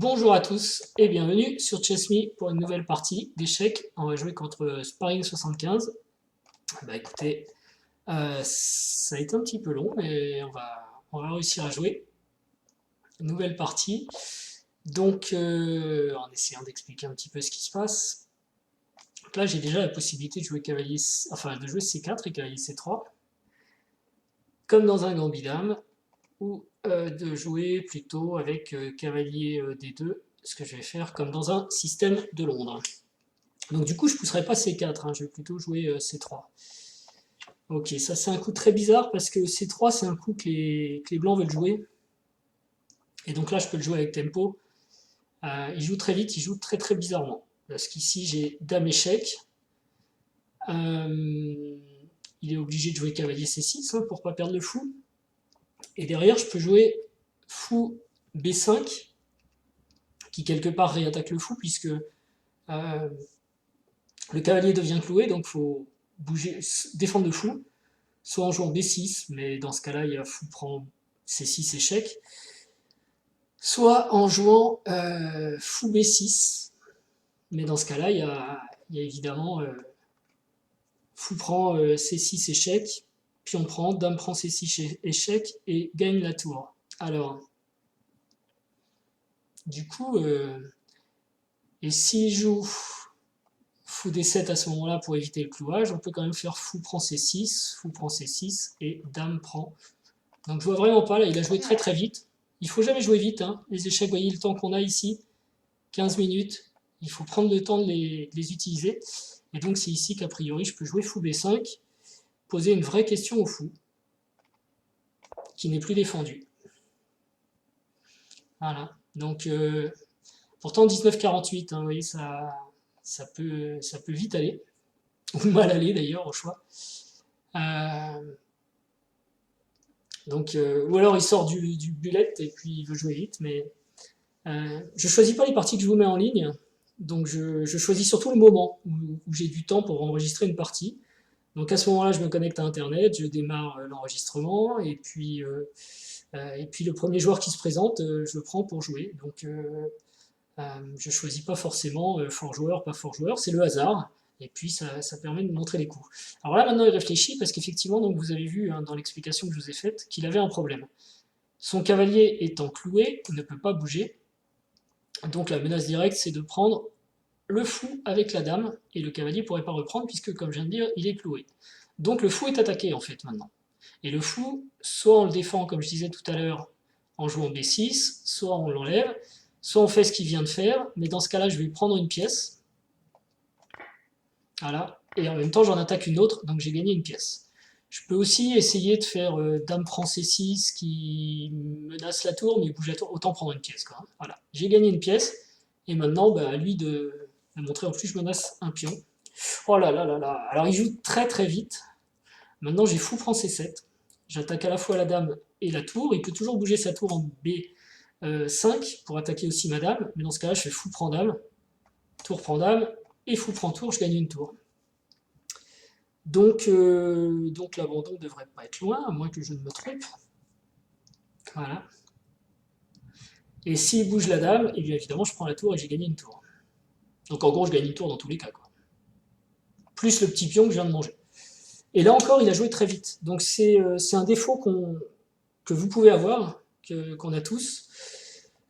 Bonjour à tous et bienvenue sur ChessMe pour une nouvelle partie d'échecs. On va jouer contre Sparring 75. Bah écoutez, ça a été un petit peu long, mais on va réussir à jouer. Nouvelle partie. Donc, en essayant d'expliquer un petit peu ce qui se passe. Donc là, j'ai déjà la possibilité de jouer cavalier, enfin de jouer C4 et cavalier C3, comme dans un gambit dame, ou de jouer plutôt avec cavalier D2, ce que je vais faire comme dans un système de Londres. Donc du coup, je ne pousserai pas C4, hein, je vais plutôt jouer C3. Ok, ça c'est un coup très bizarre parce que C3 c'est un coup que les blancs veulent jouer. Et donc là, je peux le jouer avec tempo. Il joue très vite, il joue très très bizarrement. Parce qu'ici, j'ai dame échec. Il est obligé de jouer cavalier C6 hein, pour ne pas perdre le fou. Et derrière, je peux jouer fou B5, qui quelque part réattaque le fou, puisque le cavalier devient cloué, donc il faut bouger, défendre le fou, soit en jouant B6, mais dans ce cas-là, il y a fou prend C6 échec, soit en jouant fou B6, mais dans ce cas-là, il y a évidemment fou prend C6 échec, puis on prend dame prend C6 échec et gagne la tour. Alors, du coup, et s'il joue fou D7 à ce moment-là pour éviter le clouage, on peut quand même faire fou prend C6, fou prend C6 et dame prend. Donc je vois vraiment pas, là il a joué très très vite. Il faut jamais jouer vite, hein. Les échecs, vous voyez le temps qu'on a ici, 15 minutes. Il faut prendre le temps de les utiliser. Et donc c'est ici qu'a priori je peux jouer fou B5, poser une vraie question au fou, qui n'est plus défendu. Voilà, donc pourtant 19-48, hein, vous voyez, ça peut vite aller, ou mal aller d'ailleurs au choix. Donc, ou alors il sort du bullet et puis il veut jouer vite, mais je choisis pas les parties que je vous mets en ligne, donc je choisis surtout le moment où j'ai du temps pour enregistrer une partie. Donc à ce moment-là, je me connecte à Internet, je démarre l'enregistrement, et puis le premier joueur qui se présente, je le prends pour jouer. Donc je choisis pas forcément fort joueur, pas fort joueur, c'est le hasard. Et puis ça permet de montrer les coups. Alors là maintenant il réfléchit parce qu'effectivement donc vous avez vu hein, dans l'explication que je vous ai faite qu'il avait un problème. Son cavalier étant cloué, il ne peut pas bouger. Donc la menace directe c'est de prendre le fou avec la dame et le cavalier ne pourrait pas reprendre puisque comme je viens de dire il est cloué. Donc le fou est attaqué en fait maintenant. Et le fou, soit on le défend comme je disais tout à l'heure en jouant B6, soit on l'enlève, soit on fait ce qu'il vient de faire, mais dans ce cas-là je vais prendre une pièce. Voilà, et en même temps j'en attaque une autre, donc j'ai gagné une pièce. Je peux aussi essayer de faire dame prend C6 qui menace la tour, mais bouge la tour, autant prendre une pièce. Quoi. Voilà, j'ai gagné une pièce, et maintenant bah, à lui de montrer en plus je menace un pion. Oh là là là là, alors il joue très très vite. Maintenant j'ai fou prend C7, j'attaque à la fois la dame et la tour, il peut toujours bouger sa tour en B5 pour attaquer aussi ma dame, mais dans ce cas-là je fais fou prend dame, tour prend dame, et fou prend tour, je gagne une tour. Donc l'abandon ne devrait pas être loin, à moins que je ne me trompe. Voilà. Et s'il bouge la dame, et bien évidemment je prends la tour et j'ai gagné une tour. Donc en gros je gagne une tour dans tous les cas. Quoi. Plus le petit pion que je viens de manger. Et là encore il a joué très vite. Donc c'est un défaut que vous pouvez avoir, qu'on a tous.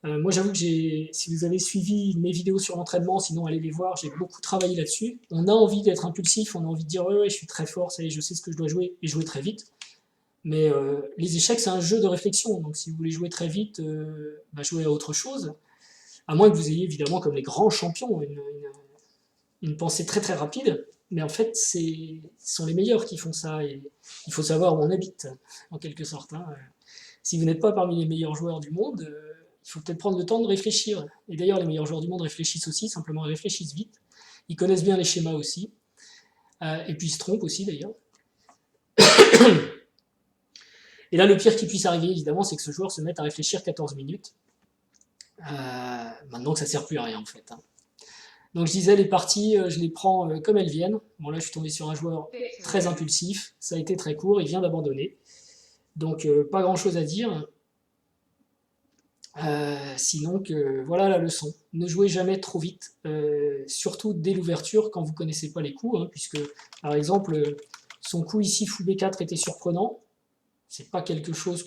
Moi j'avoue que si vous avez suivi mes vidéos sur l'entraînement, sinon allez les voir, j'ai beaucoup travaillé là-dessus. On a envie d'être impulsif, on a envie de dire ouais je suis très fort, ça y est, je sais ce que je dois jouer, et jouer très vite. Mais les échecs c'est un jeu de réflexion, donc si vous voulez jouer très vite, bah, jouez à autre chose. À moins que vous ayez évidemment comme les grands champions une pensée très très rapide, mais en fait ce sont les meilleurs qui font ça, et il faut savoir où on habite, en quelque sorte. Hein. Si vous n'êtes pas parmi les meilleurs joueurs du monde, il faut peut-être prendre le temps de réfléchir. Et d'ailleurs, les meilleurs joueurs du monde réfléchissent aussi, simplement ils réfléchissent vite. Ils connaissent bien les schémas aussi. Et puis ils se trompent aussi d'ailleurs. Et là, le pire qui puisse arriver, évidemment, c'est que ce joueur se mette à réfléchir 14 minutes. Maintenant que ça ne sert plus à rien en fait. Hein. Donc je disais, les parties, je les prends comme elles viennent. Bon là, je suis tombé sur un joueur très impulsif. Ça a été très court, il vient d'abandonner. Donc pas grand chose à dire. Sinon, voilà la leçon. Ne jouez jamais trop vite, surtout dès l'ouverture quand vous ne connaissez pas les coups, hein, puisque par exemple, son coup ici fou B4 était surprenant. C'est pas quelque chose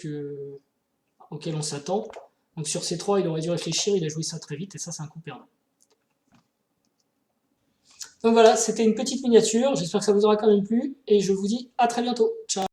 auquel on s'attend. Donc sur C3, il aurait dû réfléchir, il a joué ça très vite, et ça, c'est un coup perdant. Donc voilà, c'était une petite miniature, j'espère que ça vous aura quand même plu, et je vous dis à très bientôt. Ciao!